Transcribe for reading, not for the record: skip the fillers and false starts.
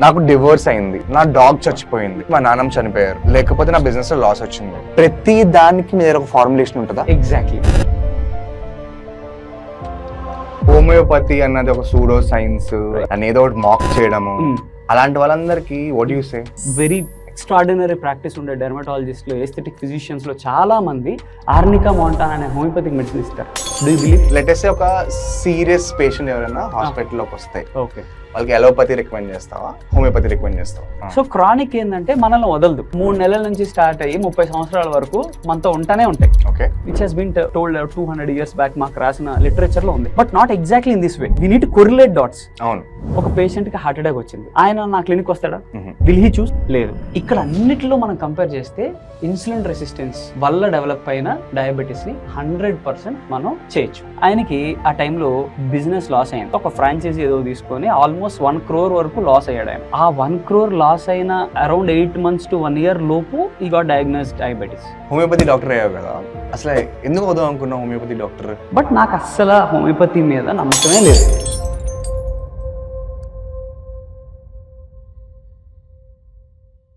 నాకు డివోర్స్ అయింది, నా డాగ్ చచ్చిపోయింది, మా నాన్నమ్మ చనిపోయారు, లేకపోతే నా బిజినెస్ లో లాస్ వచ్చింది. ప్రతి దానికి మీ దగ్గర ఒక ఫార్ములేషన్ ఉంటుందా? ఎగ్జాక్ట్లీ. హోమియోపతి అన్నది ఒక సూడో సైన్స్ అని ఏదో ఒకటి మాక్ చేయడము, అలాంటి వాళ్ళందరికీ what you say? Very extraordinary practice ఉండే డెర్మటాలజిస్ట్లో, ఎస్థెటిక్ ఫిజిషియన్స్ లో చాలా మంది ఆర్నికా మోంటానా అనే హోమియోపతిక్ మెడిసిన్ ఇస్తారు. Do you believe? Let us say ఒక సీరియస్ పేషెంట్ ఎవరైనా హాస్పిటల్లోకి వస్తాయి, ఓకే, వాళ్ళకి ఎలోపతి రికమెండ్ చేస్తావా, హోమియోపతి రికమెండ్ చేస్తావా? సో క్రానిక్ ఏంటంటే మనల్ని వదలదు. 3 నెలల నుంచి స్టార్ట్ అయ్యి 30 సంవత్సరాల వరకు మనతో ఉంటానే ఉంటాయి. Okay, which has been told 200 years back మాకు రాసిన లిటరేచర్ లో ఉంది. But not exactly in this way. We need to correlate dots. అవును. ఒక పేషెంట్ కి హార్ట్ అటాక్ వచ్చింది, ఆయన నా క్లినిక్ వస్తాడా? విల్ హీ చూస్? లేదు. ఇక్కడ అన్నిటిలో మనం కంపేర్ చేస్తే ఇన్సులిన్ రెసిస్టెన్స్ వల్ల డెవలప్ అయిన డయాబెటీస్ ని 100% మనం చేయొచ్చు. ఆయనకి ఆ టైంలో బిజినెస్ లాస్ అయింది. ఒక ఫ్రాంచైజీ ఏదో తీసుకొని ఆల్మోస్ట్ 1 crore వరకు లాస్ అయ్యాడు ఆయన. ఆ 1 crore లాస్ అయిన అరౌండ్ 8 months to 1 year లోపు ఈ got diagnosed diabetes. Homeopathy doctor అయ్యావు కదా, అసలు ఎందుకు వద్దాం అనుకున్నావు హోమియోపతి డాక్టర్? బట్ నాకు అస్సలు హోమియోపతి మీద నమ్మకమే లేదు.